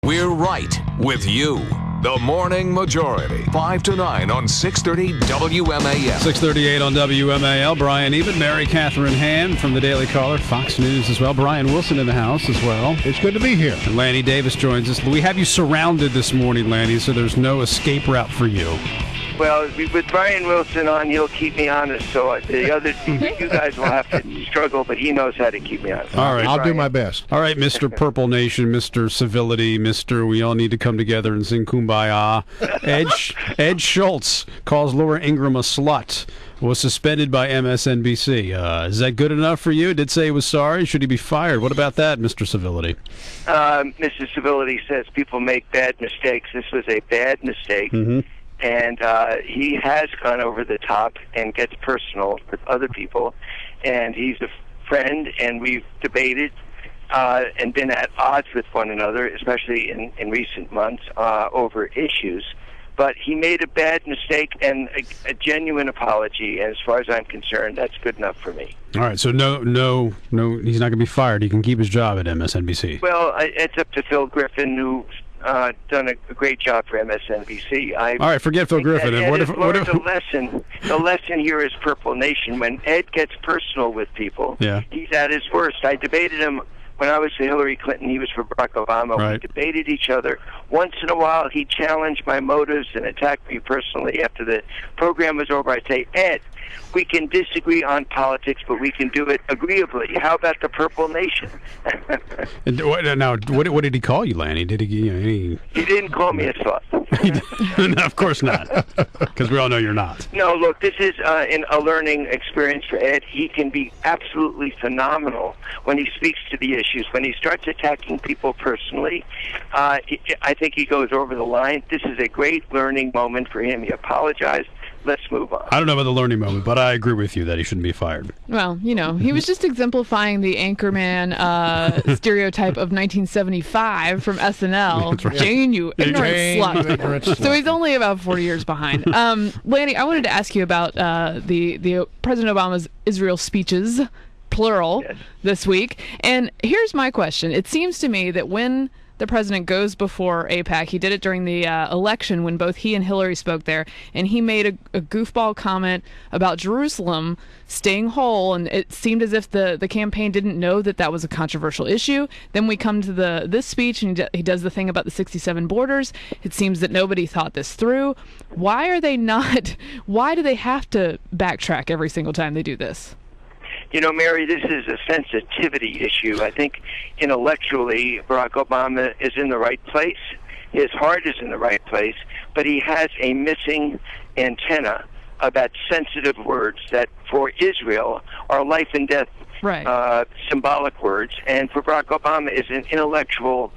We're right with you. The Morning Majority, 5 to 9 on 630 WMAL. 638 on WMAL. Brian Eben, Mary Catherine Hand from the Daily Caller, Fox News as well. Brian Wilson in the house as well. It's good to be here. And Lanny Davis joins us. We have you surrounded this morning, Lanny, so there's no escape route for you. Well, with Brian Wilson on, he'll keep me honest. So the other, you guys will have to struggle, but he knows how to keep me honest. All right, I'll do my best. All right, Mr. Purple Nation, Mr. Civility, Mr. We all need to come together and sing Kumbaya. Ed Schultz calls Laura Ingraham a slut. Was suspended by MSNBC. Is that good enough for you? Did say he was sorry. Should he be fired? What about that, Mr. Civility? Mr. Civility says people make bad mistakes. This was a bad mistake. Mm-hmm. And he has gone over the top and gets personal with other people. And he's a friend, and we've debated and been at odds with one another, especially in recent months, over issues. But he made a bad mistake and a genuine apology. And as far as I'm concerned, that's good enough for me. All right, so no, he's not going to be fired. He can keep his job at MSNBC. Well, it's up to Phil Griffin, who's done a great job for MSNBC. All right, forget Phil Griffin. The lesson here is Purple Nation. When Ed gets personal with people, he's at his worst. I debated him when I was for Hillary Clinton. He was for Barack Obama. Right. We debated each other. Once in a while, he challenged my motives and attacked me personally. After the program was over, I'd say, Ed, we can disagree on politics, but we can do it agreeably. How about the Purple Nation? And what did he call you, Lanny? Did he didn't call me a slut. No, of course not, because we all know you're not. No, look, this is a learning experience for Ed. He can be absolutely phenomenal when he speaks to the issues. When he starts attacking people personally, I think he goes over the line. This is a great learning moment for him. He apologized. Let's move on. I don't know about the learning moment, but I agree with you that he shouldn't be fired. Well, he was just exemplifying the anchorman stereotype of 1975 from SNL. That's right. Jane, you ignorant slut. So he's only about 4 years behind. Lanny, I wanted to ask you about the President Obama's Israel speeches, plural, this week. And here's my question. It seems to me that when the president goes before AIPAC. He did it during the election when both he and Hillary spoke there, and he made a goofball comment about Jerusalem staying whole, and it seemed as if the campaign didn't know that was a controversial issue. Then we come to this speech, and he does the thing about the 67 borders. It seems that nobody thought this through. Why do they have to backtrack every single time they do this? Mary, this is a sensitivity issue. I think intellectually Barack Obama is in the right place. His heart is in the right place, but he has a missing antenna about sensitive words that for Israel are life and death symbolic words, and for Barack Obama is an intellectual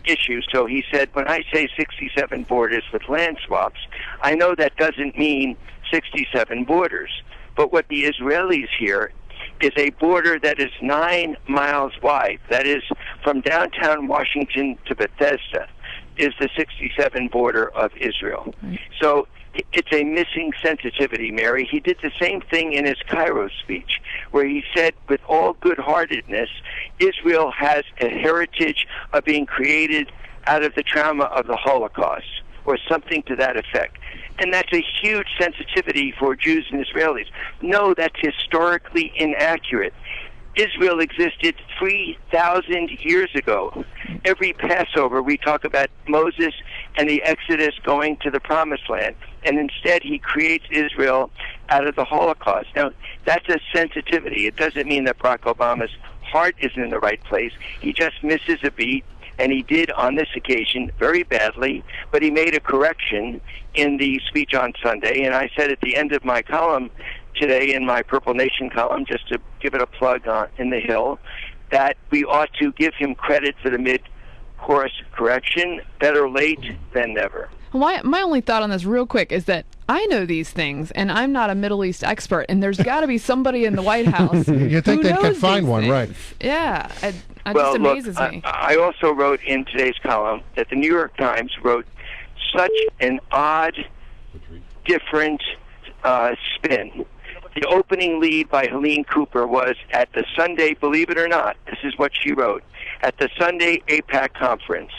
issue. So he said, when I say 67 borders with land swaps, I know that doesn't mean 67 borders. But what the Israelis hear is a border that is 9 miles wide. That is, from downtown Washington to Bethesda is the 67 border of Israel. Right. So it's a missing sensitivity, Mary. He did the same thing in his Cairo speech, where he said with all good-heartedness, Israel has a heritage of being created out of the trauma of the Holocaust, or something to that effect. And that's a huge sensitivity for Jews and Israelis. No, that's historically inaccurate. Israel existed 3,000 years ago. Every Passover, we talk about Moses and the Exodus going to the Promised Land, and instead he creates Israel out of the Holocaust. Now, that's a sensitivity. It doesn't mean that Barack Obama's heart isn't in the right place. He just misses a beat, and he did on this occasion very badly, but he made a correction in the speech on Sunday, and I said at the end of my column today, in my Purple Nation column, just to give it a plug in the Hill, that we ought to give him credit for the mid-course correction. Better late than never. My only thought on this real quick is that I know these things, and I'm not a Middle East expert, and there's got to be somebody in the White House you think they could find one, things. right? Yeah, it just amazes me. I also wrote in today's column that the New York Times wrote such an odd, different spin. The opening lead by Helene Cooper was at the Sunday, believe it or not, this is what she wrote, At the Sunday AIPAC conference,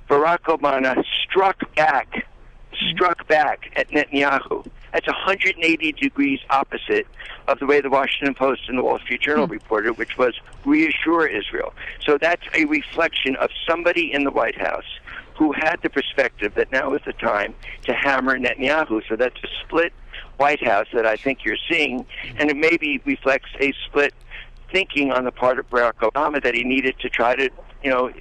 Barack Obama struck back at Netanyahu. That's 180 degrees opposite of the way the Washington Post and the Wall Street Journal reported, which was reassure Israel. So that's a reflection of somebody in the White House who had the perspective that now is the time to hammer Netanyahu. So that's a split White House that I think you're seeing, and it maybe reflects a split thinking on the part of Barack Obama that he needed to try to,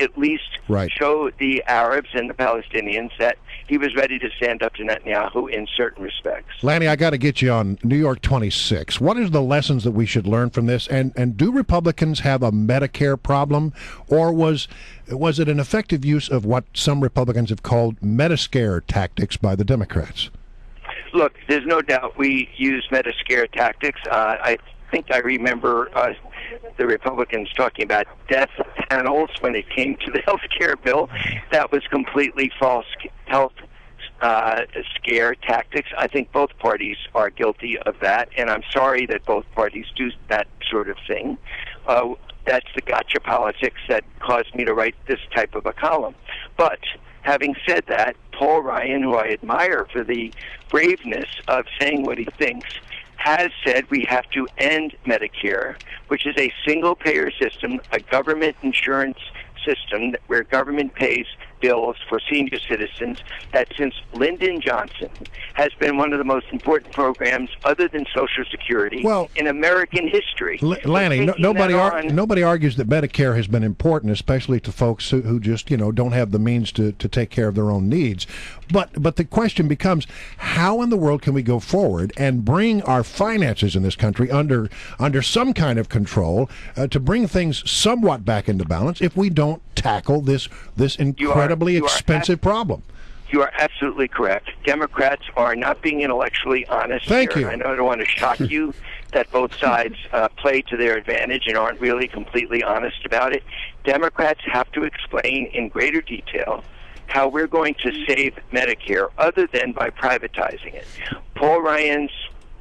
at least show the Arabs and the Palestinians that he was ready to stand up to Netanyahu in certain respects. Lanny, I got to get you on New York 26. What is the lessons that we should learn from this? And do Republicans have a Medicare problem, or was it an effective use of what some Republicans have called Metascare tactics by the Democrats? Look, there's no doubt we use Metascare tactics. I think I remember the Republicans talking about death panels when it came to the health care bill. That was completely false health scare tactics. I think both parties are guilty of that, and I'm sorry that both parties do that sort of thing. That's the gotcha politics that caused me to write this type of a column. But having said that, Paul Ryan, who I admire for the braveness of saying what he thinks, has said we have to end Medicare, which is a single-payer system, a government insurance system where government pays bills for senior citizens, that since Lyndon Johnson has been one of the most important programs other than Social Security in American history. Lanny, nobody argues that Medicare has been important, especially to folks who just don't have the means to take care of their own needs. But the question becomes, how in the world can we go forward and bring our finances in this country under some kind of control to bring things somewhat back into balance if we don't tackle this incredibly expensive problem? You are absolutely correct. Democrats are not being intellectually honest. Thank you. I know I don't want to shock you that both sides play to their advantage and aren't really completely honest about it. Democrats have to explain in greater detail how we're going to save Medicare other than by privatizing it. Paul Ryan's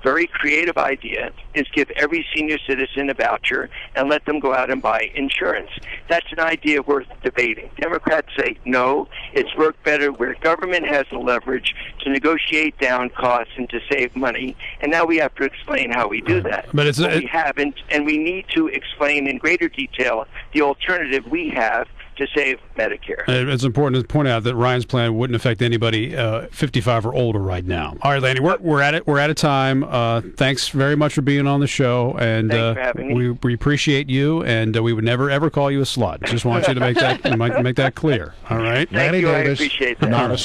very creative idea is give every senior citizen a voucher and let them go out and buy insurance. That's an idea worth debating. Democrats say, no, it's worked better where government has the leverage to negotiate down costs and to save money, and now we have to explain how we do that. But we haven't, and we need to explain in greater detail the alternative we have to save Medicare. It's important to point out that Ryan's plan wouldn't affect anybody 55 or older right now. All right, Lanny, we're at it. We're out of time. Thanks very much for being on the show, and thanks for having me. We appreciate you, and we would never ever call you a slut. Just want you to make that clear. All right, Thank Lanny you. Davis, I appreciate that. not a